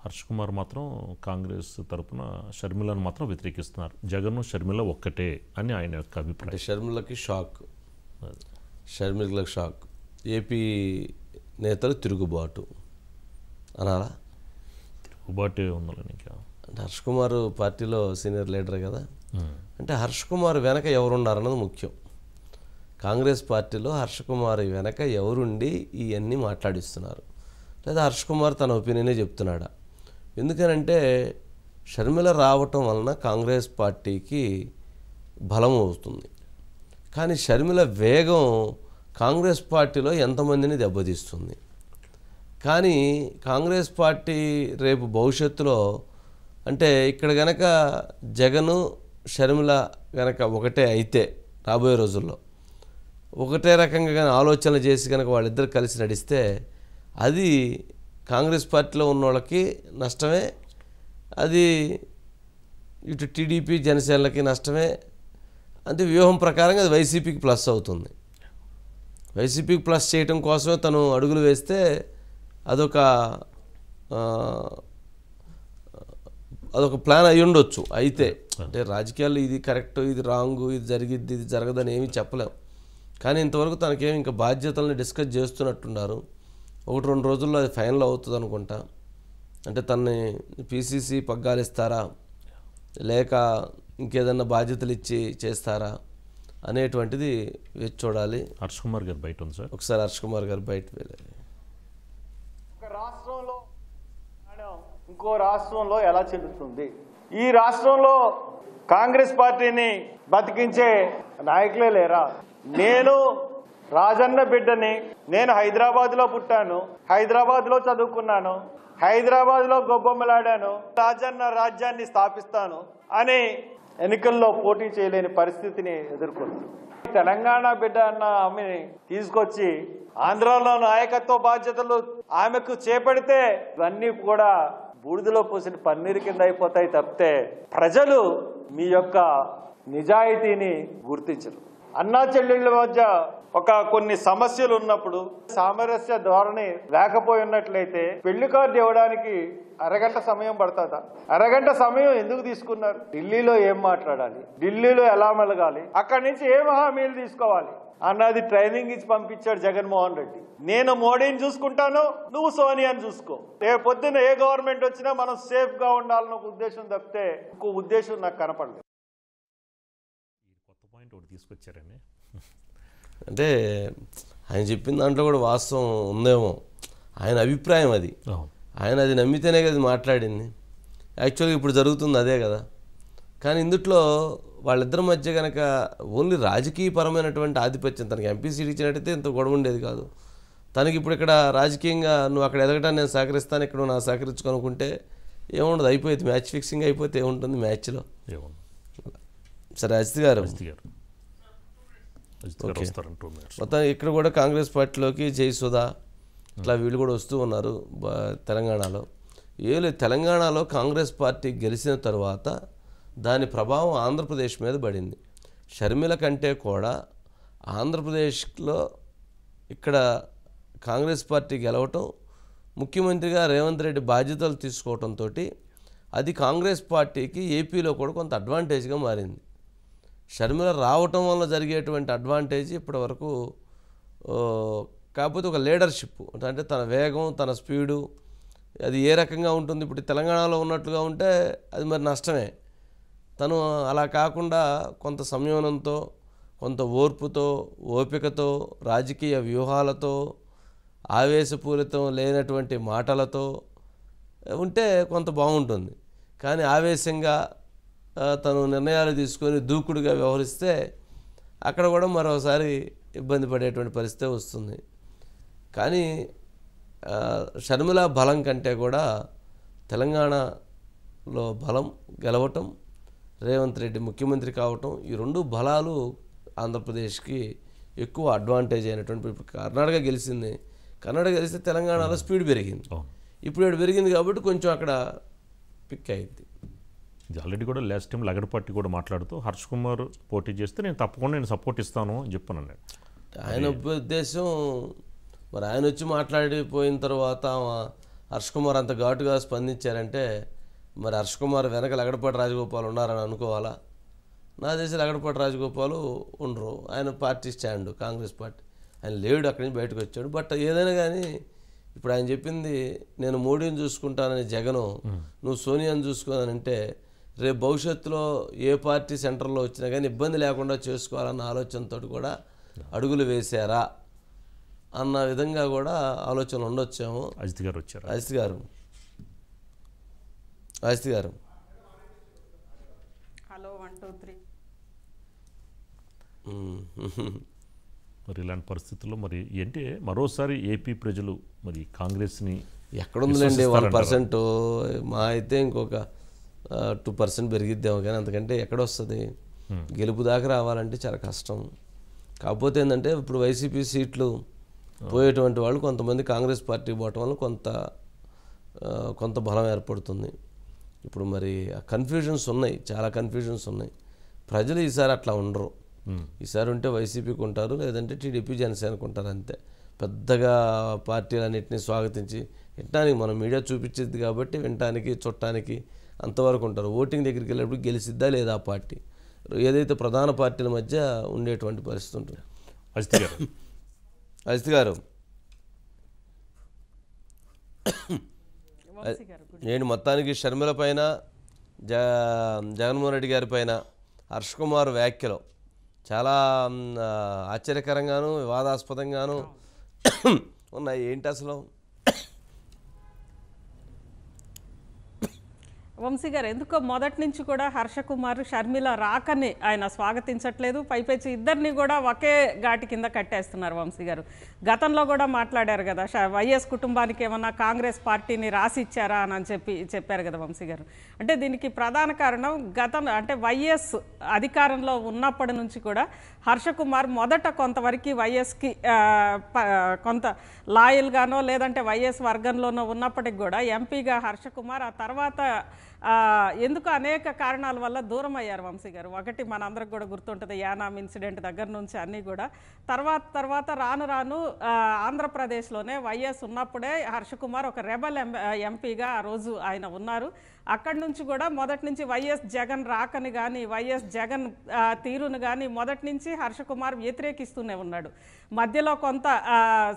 హర్ష్ కుమార్ మాత్రం కాంగ్రెస్ తరపున షర్మిలను మాత్రం వ్యతిరేకిస్తున్నారు. జగన్ షర్మిల ఒక్కటే అని ఆయన యొక్క అభిప్రాయం. షర్మిలకి షాక్, షర్మిలకి షాక్. ఏపీ నేతలు తిరుగుబాటు అనాలా? తిరుగుబాటే ఉండాలి. ఇంకా అంటే హర్ష్ కుమార్ పార్టీలో సీనియర్ లీడర్ కదా, అంటే హర్ష్ కుమార్ వెనక ఎవరున్నారన్నది ముఖ్యం. కాంగ్రెస్ పార్టీలో హర్ష్ కుమార్ వెనక ఎవరుండి ఇవన్నీ మాట్లాడిస్తున్నారు, లేదా హర్ష్ కుమార్ తన ఒపీనియనే చెప్తున్నాడా? ఎందుకనంటే షర్మిల రావటం వలన కాంగ్రెస్ పార్టీకి బలం అవుతుంది, కానీ షర్మిల వేగం కాంగ్రెస్ పార్టీలో ఎంతమందిని దెబ్బతీస్తుంది. కానీ కాంగ్రెస్ పార్టీ రేపు భవిష్యత్తులో అంటే ఇక్కడ గనక జగను షర్మిల గనక ఒకటే అయితే రాబోయే రోజుల్లో ఒకటే రకంగా కానీ ఆలోచనలు చేసి కనుక వాళ్ళిద్దరు కలిసి నడిస్తే అది కాంగ్రెస్ పార్టీలో ఉన్న వాళ్ళకి నష్టమే, అది ఇటు టీడీపీ జనసేనలకి నష్టమే. అంటే వ్యూహం ప్రకారంగా అది వైసీపీకి ప్లస్ అవుతుంది. వైసీపీకి ప్లస్ చేయటం కోసమే తను అడుగులు వేస్తే అదొక ప్లాన్ అయి ఉండొచ్చు. అయితే అంటే రాజకీయాల్లో ఇది కరెక్ట్, ఇది రాంగు, ఇది జరిగిద్ది, ఇది జరగదని ఏమీ చెప్పలేం. కానీ ఇంతవరకు తనకేమి ఇంకా బాధ్యతలను డిస్కస్ చేస్తున్నట్టున్నారు. 1-2 రోజుల్లో అది ఫైనల్ అవుతుంది అనుకుంటా. అంటే తనని పీసీసీ పగ్గాలిస్తారా లేక ఇంకేదన్నా బాధ్యతలు ఇచ్చి చేస్తారా అనేటువంటిది వేచి చూడాలి. హర్ష్ కుమార్ గారు బయట ఉంది సార్, ఒకసారి హర్ష్ కుమార్ గారు బయట వెళ్ళాలి. ఒక రాష్ట్రంలో ఇంకో రాష్ట్రంలో ఎలా చెల్లుతుంది? ఈ రాష్ట్రంలో కాంగ్రెస్ పార్టీని బతికించే నాయకులే లేరా? నేను రాజన్న బిడ్డని, నేను హైదరాబాద్లో పుట్టాను, హైదరాబాద్లో చదువుకున్నాను, హైదరాబాద్లో గొబ్బొమ్మలాడాను, రాజన్న రాజ్యాన్ని స్థాపిస్తాను అని ఎన్నికల్లో పోటీ చేయలేని పరిస్థితిని ఎదుర్కొన్నాను. తెలంగాణ బిడ్డ అన్న ఆమెని తీసుకొచ్చి ఆంధ్రాలో నాయకత్వ బాధ్యతలు ఆమెకు చేపడితే ఇవన్నీ కూడా బూడిదలో పోసిన పన్నీరు కింద అయిపోతాయి తప్పితే ప్రజలు మీ యొక్క నిజాయితీని గుర్తించరు. అన్నా చెల్లెళ్ళ మధ్య కొన్ని సమస్యలు ఉన్నప్పుడు సామరస్య ధోరణి లేకపోయి ఉన్నట్లయితే పెళ్లి కార్డు ఇవ్వడానికి అరగంట సమయం పడుతుందా? అరగంట సమయం ఎందుకు తీసుకున్నారు? ఢిల్లీలో ఏం మాట్లాడాలి, ఢిల్లీలో ఎలా మెలగాలి, అక్కడి నుంచి ఏం హామీలు తీసుకోవాలి అన్నది ట్రైనింగ్ ఇచ్చి పంపించాడు జగన్మోహన్ రెడ్డి. నేను మోడీని చూసుకుంటాను, నువ్వు సోనియాని చూసుకో. పొద్దున్న ఏ గవర్నమెంట్ వచ్చినా మనం సేఫ్ గా ఉండాలన్న ఒక ఉద్దేశం తప్పితే ఇంకో ఉద్దేశం నాకు కనపడలేదు. కొత్త పాయింట్ ఒకటి తీసుకొచ్చారని అంటే ఆయన చెప్పిన దాంట్లో కూడా వాస్తవం ఉందేమో, ఆయన అభిప్రాయం అది. ఆయన అది నమ్మితేనే కదా మాట్లాడింది. యాక్చువల్గా ఇప్పుడు జరుగుతుంది అదే కదా. కానీ ఇందుట్లో వాళ్ళిద్దరి మధ్య కనుక ఓన్లీ రాజకీయపరమైనటువంటి ఆధిపత్యం, తనకి ఎంపీ సీట్ ఇచ్చినట్టయితే ఇంత గొడవ ఉండేది కాదు. తనకి ఇప్పుడు ఇక్కడ రాజకీయంగా నువ్వు అక్కడ ఎదగటాన్ని నేను సహకరిస్తాను, ఇక్కడ నువ్వు నాకు సహకరించుకోనుకుంటే ఏముండదు, అయిపోయింది. మ్యాచ్ ఫిక్సింగ్ అయిపోతే ఏముంటుంది మ్యాచ్లో. సరే అజిత్ గారు, మొత్తం ఇక్కడ కూడా కాంగ్రెస్ పార్టీలోకి జయసుధా ఇట్లా వీళ్ళు కూడా వస్తూ ఉన్నారు తెలంగాణలో. లేదు, తెలంగాణలో కాంగ్రెస్ పార్టీ గెలిచిన తర్వాత దాని ప్రభావం ఆంధ్రప్రదేశ్ మీద పడింది. షర్మిల కంటే కూడా ఆంధ్రప్రదేశ్లో ఇక్కడ కాంగ్రెస్ పార్టీ గెలవటం, ముఖ్యమంత్రిగా రేవంత్ రెడ్డి బాధ్యతలు తీసుకోవడంతో అది కాంగ్రెస్ పార్టీకి ఏపీలో కూడా కొంత అడ్వాంటేజ్గా మారింది. షర్మిల రావటం వల్ల జరిగేటువంటి అడ్వాంటేజ్ ఇప్పటి వరకు, కాకపోతే ఒక లీడర్షిప్ అంటే తన వేగం, తన స్పీడు అది ఏ రకంగా ఉంటుంది. ఇప్పుడు తెలంగాణలో ఉన్నట్లుగా ఉంటే అది మరి నష్టమే. తను అలా కాకుండా కొంత సంయమనంతో, కొంత ఓర్పుతో, ఓపికతో, రాజకీయ వ్యూహాలతో, ఆవేశపూరితం లేనటువంటి మాటలతో ఉంటే కొంత బాగుంటుంది. కానీ ఆవేశంగా తను నిర్ణయాలు తీసుకొని దూకుడుగా వ్యవహరిస్తే అక్కడ కూడా మరోసారి ఇబ్బంది పడేటువంటి పరిస్థితి వస్తుంది. కానీ షర్మిల బలం కంటే కూడా తెలంగాణలో బలం గెలవటం, రేవంత్ రెడ్డి ముఖ్యమంత్రి కావటం, ఈ రెండు బలాలు ఆంధ్రప్రదేశ్కి ఎక్కువ అడ్వాంటేజ్ అయినటువంటి. ఇప్పుడు కర్ణాటక గెలిచింది, కర్ణాటక గెలిస్తే తెలంగాణలో స్పీడ్ పెరిగింది. ఇప్పుడు ఇక్కడ పెరిగింది కాబట్టి కొంచెం అక్కడ పిక్ అయింది. ఇది ఆల్రెడీ కూడా లాస్ట్ టైం లగడపాటి కూడా మాట్లాడుతూ హర్ష్ కుమార్ పోటీ చేస్తే నేను తప్పకుండా సపోర్ట్ ఇస్తాను అని చెప్పాను అన్నాడు. ఆయన ఉద్దేశం మరి ఆయన వచ్చి మాట్లాడిపోయిన తర్వాత హర్ష్ కుమార్ అంత ఘాటుగా స్పందించారంటే మరి హర్ష్ కుమార్ వెనక లగడపాటి రాజగోపాల్ ఉన్నారని అనుకోవాలా? నా తెలిసి లగడపాటి రాజగోపాల్ ఉండరు. ఆయన పార్టీ స్టాండ్ కాంగ్రెస్ పార్టీ, ఆయన లేడు, అక్కడి నుంచి బయటకు వచ్చాడు. బట్ ఏదైనా కానీ ఇప్పుడు ఆయన చెప్పింది నేను మోడీని చూసుకుంటానని జగను, నువ్వు సోనియాని చూసుకోవాలంటే రేపు భవిష్యత్తులో ఏ పార్టీ సెంటర్లో వచ్చినా కానీ ఇబ్బంది లేకుండా చేసుకోవాలన్న ఆలోచనతో కూడా అడుగులు వేశారా అన్న విధంగా కూడా ఆలోచనలు ఉండొచ్చాము. అజిత్ గారు వచ్చారు. అజిత్ గారు హలో 1 2 3. మరి ఇలాంటి పరిస్థితుల్లో మరి ఏంటి మరోసారి ఏపీ ప్రజలు మరి కాంగ్రెస్ని ఎక్కడుందిలేండి 1%, మా అయితే ఇంకొక 2% పెరిగిద్దాము, కానీ అంతకంటే ఎక్కడొస్తుంది? గెలుపు దాకా రావాలంటే చాలా కష్టం. కాకపోతే ఏంటంటే ఇప్పుడు వైసీపీ సీట్లు పోయేటువంటి వాళ్ళు కొంతమంది కాంగ్రెస్ పార్టీ పోవటం వల్ల కొంత బలం ఏర్పడుతుంది. ఇప్పుడు మరి కన్ఫ్యూజన్స్ ఉన్నాయి, చాలా కన్ఫ్యూజన్స్ ఉన్నాయి. ప్రజలు ఈసారి అట్లా ఉండరు. ఈసారి ఉంటే వైసీపీకి ఉంటారు, లేదంటే టీడీపీ జనసేనకు ఉంటారు, అంతే. పెద్దగా పార్టీలన్నింటినీ స్వాగతించి వినటానికి మనం మీడియా చూపించేది కాబట్టి వినటానికి చూడటానికి అంతవరకు ఉంటారు. ఓటింగ్ దగ్గరికి వెళ్ళినప్పుడు గెలిచిద్దా లేదా ఆ పార్టీ, ఏదైతే ప్రధాన పార్టీల మధ్య ఉండేటువంటి పరిస్థితి ఉంటుంది. అజిత్ గారు నేను మొత్తానికి షర్మిల పైన జగన్మోహన్ రెడ్డి గారి పైన హర్ష్ కుమార్ వ్యాఖ్యలు చాలా ఆశ్చర్యకరంగాను వివాదాస్పదంగాను ఉన్నాయి. ఏంటి అసలు? వంశీ గారు ఎందుకో మొదటి నుంచి కూడా హర్ష కుమార్ షర్మిల రాకని ఆయన స్వాగతించట్లేదు. పైపెచ్చి ఇద్దరిని కూడా ఒకే ఘాటి కింద కట్టేస్తున్నారు. వంశీ గారు గతంలో కూడా మాట్లాడారు కదా, వైఎస్ కుటుంబానికి ఏమన్నా కాంగ్రెస్ పార్టీని రాసిచ్చారా అని చెప్పారు కదా వంశీ గారు. అంటే దీనికి ప్రధాన కారణం అంటే వైఎస్ అధికారంలో ఉన్నప్పటి నుంచి కూడా హర్ష కుమార్ మొదట కొంతవరకు వైఎస్కి కొంత లాయల్గానో లేదంటే వైఎస్ వర్గంలోనో ఉన్నప్పటికి కూడా ఎంపీగా హర్ష కుమార్ ఆ తర్వాత ఎందుకు అనేక కారణాల వల్ల దూరం అయ్యారు వంశీ గారు. ఒకటి మనందరికి కూడా గుర్తుంటుంది, యానాం ఇన్సిడెంట్ దగ్గర నుంచి అన్నీ కూడా. తర్వాత రాను ఆంధ్రప్రదేశ్లోనే వైఎస్ ఉన్నప్పుడే హర్ష కుమార్ ఒక రెబల్ ఎంపీగా ఆ రోజు ఆయన ఉన్నారు. అక్కడి నుంచి కూడా మొదటి నుంచి వైఎస్ జగన్ రాకని కానీ వైఎస్ జగన్ తీరును కానీ మొదటి నుంచి హర్ష కుమార్ వ్యతిరేకిస్తూనే ఉన్నాడు. మధ్యలో కొంత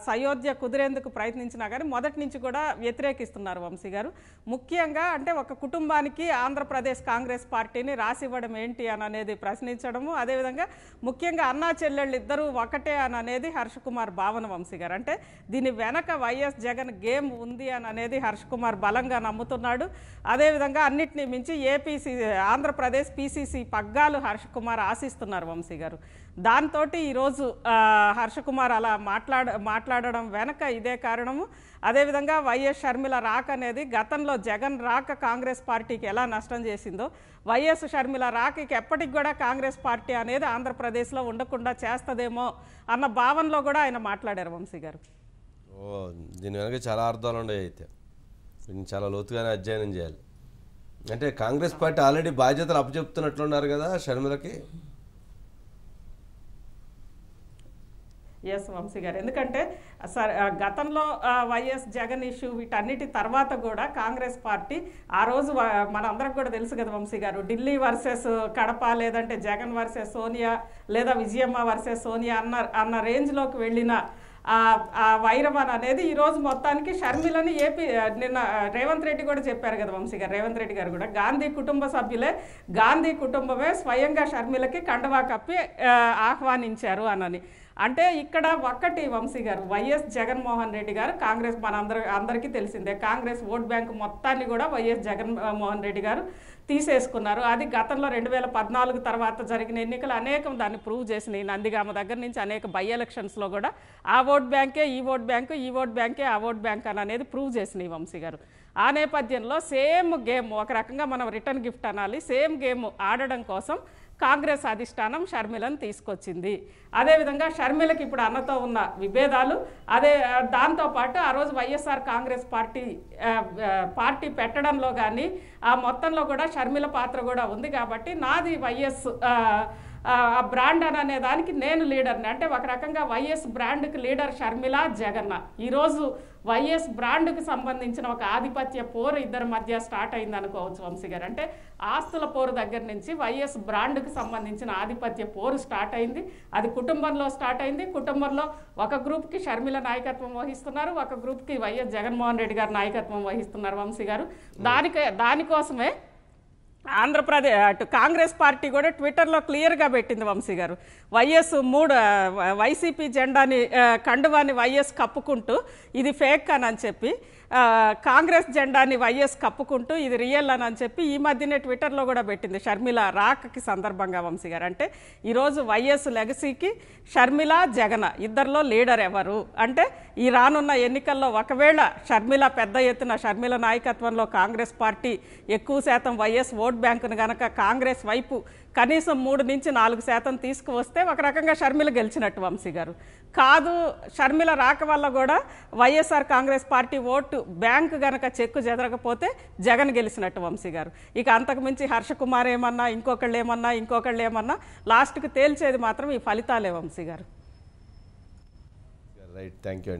సయోధ్య కుదిరేందుకు ప్రయత్నించినా కానీ మొదటి నుంచి కూడా వ్యతిరేకిస్తున్నారు వంశీ గారు. ముఖ్యంగా అంటే ఒక కుటుంబానికి ఆంధ్రప్రదేశ్ కాంగ్రెస్ పార్టీని రాసివ్వడం ఏంటి అని అనేది ప్రశ్నించడము, అదేవిధంగా ముఖ్యంగా అన్నా చెల్లెళ్ళు ఇద్దరూ ఒకటే అని అనేది హర్ష కుమార్ భావన వంశీ గారు. అంటే దీని వెనక వైఎస్ జగన్ గేమ్ ఉంది అని అనేది హర్ష కుమార్ బలంగా నమ్ముతున్నాడు. అదేవిధంగా అన్నిటినీ మించి ఆంధ్రప్రదేశ్ పిసిసి పగ్గాలు హర్ష కుమార్ ఆశిస్తున్నారు వంశీ గారు. దాంతో ఈరోజు హర్ష కుమార్ అలా మాట్లాడడం వెనక ఇదే కారణము. అదేవిధంగా వైఎస్ షర్మిల రాక అనేది గతంలో జగన్ రాక కాంగ్రెస్ పార్టీకి ఎలా నష్టం చేసిందో వైఎస్ షర్మిల రాకకి ఎప్పటికి కూడా కాంగ్రెస్ పార్టీ అనేది ఆంధ్రప్రదేశ్లో ఉండకుండా చేస్తుందేమో అన్న భావనలో కూడా ఆయన మాట్లాడారు వంశీ గారు. దీని వెనక చాలా అర్థాలు ఉన్నాయి. అయితే దీన్ని చాలా లోతుగానే అధ్యయనం చేయాలి. అంటే కాంగ్రెస్ పార్టీ ఆల్రెడీ బాధ్యతలు అప్పచెప్తున్నట్లున్నారు కదా షర్మిలకి. ఎస్ వంశీ గారు, ఎందుకంటే గతంలో వైఎస్ జగన్ ఇష్యూ వీటన్నిటి తర్వాత కూడా కాంగ్రెస్ పార్టీ ఆ రోజు మనందరికి కూడా తెలుసు కదా వంశీ గారు, ఢిల్లీ వర్సెస్ కడప లేదంటే జగన్ వర్సెస్ సోనియా లేదా విజయమ్మ వర్సెస్ సోనియా అన్న రేంజ్లోకి వెళ్ళిన ఆ వైరవన్ అనేది ఈరోజు మొత్తానికి షర్మిలని నిన్న రేవంత్ రెడ్డి కూడా చెప్పారు కదా వంశీ గారు. రేవంత్ రెడ్డి గారు కూడా గాంధీ కుటుంబ సభ్యులే, గాంధీ కుటుంబమే స్వయంగా షర్మిలకి కండువా కప్పి ఆహ్వానించారు అని. అంటే ఇక్కడ ఒక్కటి వంశీ గారు, వైఎస్ జగన్మోహన్ రెడ్డి గారు కాంగ్రెస్ అందరికీ తెలిసిందే, కాంగ్రెస్ ఓట్ బ్యాంక్ మొత్తాన్ని కూడా వైఎస్ జగన్మోహన్ రెడ్డి గారు తీసేసుకున్నారు. అది గతంలో 2014 తర్వాత జరిగిన ఎన్నికలు అనేకం దాన్ని ప్రూవ్ చేసినాయి. నందిగామ దగ్గర నుంచి అనేక బై ఎలక్షన్స్లో కూడా ఆ ఓట్ బ్యాంకే ఈ ఓట్ బ్యాంకు, ఈ ఓట్ బ్యాంకే ఆ ఓట్ బ్యాంక్ అనేది ప్రూవ్ చేసినాయి వంశీ గారు. ఆ నేపథ్యంలో సేమ్ గేమ్, ఒక రకంగా మనం రిటర్న్ గిఫ్ట్ అనాలి, సేమ్ గేమ్ ఆడడం కోసం కాంగ్రెస్ అధిష్టానం షర్మిలను తీసుకొచ్చింది. అదేవిధంగా షర్మిలకి ఇప్పుడు అన్నతో ఉన్న విభేదాలు, దాంతోపాటు ఆ రోజు వైఎస్ఆర్ కాంగ్రెస్ పార్టీ పెట్టడంలో కానీ ఆ మొత్తంలో కూడా షర్మిల పాత్ర కూడా ఉంది. కాబట్టి నాది వైఎస్ ఆ బ్రాండ్ అనే దానికి నేను లీడర్ని, అంటే ఒక రకంగా వైఎస్ బ్రాండ్కి లీడర్ షర్మిల, జగన్న. ఈరోజు వైఎస్ బ్రాండ్కి సంబంధించిన ఒక ఆధిపత్య పోరు ఇద్దరి మధ్య స్టార్ట్ అయింది అనుకోవచ్చు వంశీ గారు. అంటే ఆస్తుల పోరు దగ్గర నుంచి వైఎస్ బ్రాండ్కి సంబంధించిన ఆధిపత్య పోరు స్టార్ట్ అయింది. అది కుటుంబంలో స్టార్ట్ అయింది. కుటుంబంలో ఒక గ్రూప్కి షర్మిల నాయకత్వం వహిస్తున్నారు, ఒక గ్రూప్కి వైఎస్ జగన్మోహన్ రెడ్డి గారు నాయకత్వం వహిస్తున్నారు వంశీ గారు. దానికోసమే ఆంధ్రప్రదేశ్ అటు కాంగ్రెస్ పార్టీ కూడా ట్విట్టర్లో క్లియర్గా పెట్టింది వంశీ గారు. వైసీపీ జెండాని కండువాని వైఎస్ కప్పుకుంటూ ఇది ఫేక్ అని చెప్పి, కాంగ్రెస్ జెండాని వైఎస్ కప్పుకుంటూ ఇది రియల్ అని చెప్పి ఈ మధ్యనే ట్విట్టర్లో కూడా పెట్టింది షర్మిల రాకకి సందర్భంగా వంశీ గారు. అంటే ఈరోజు వైఎస్ లెగసీకి షర్మిల, జగన్ ఇద్దరిలో లీడర్ ఎవరు అంటే ఈ రానున్న ఎన్నికల్లో ఒకవేళ షర్మిల పెద్ద ఎత్తున షర్మిల నాయకత్వంలో కాంగ్రెస్ పార్టీ ఎక్కువ శాతం వైఎస్ ఓట్ బ్యాంకును గనక కాంగ్రెస్ వైపు కనీసం 3 నుంచి 4% తీసుకువస్తే ఒక రకంగా షర్మిల గెలిచినట్టు వంశీ గారు. కాదు, షర్మిల రాక వల్ల కూడా YSR Congress party vote bank గనక చెక్కు చెదరకపోతే జగన్ గెలిచినట్టు వంశీ గారు. ఇక అంతకు మించి హర్షకుమార్ ఏమన్నా, ఇంకొకళ్ళు ఏమన్నా లాస్ట్కి తేల్చేది మాత్రం ఈ ఫలితాలే వంశీ గారు. Right, thank you.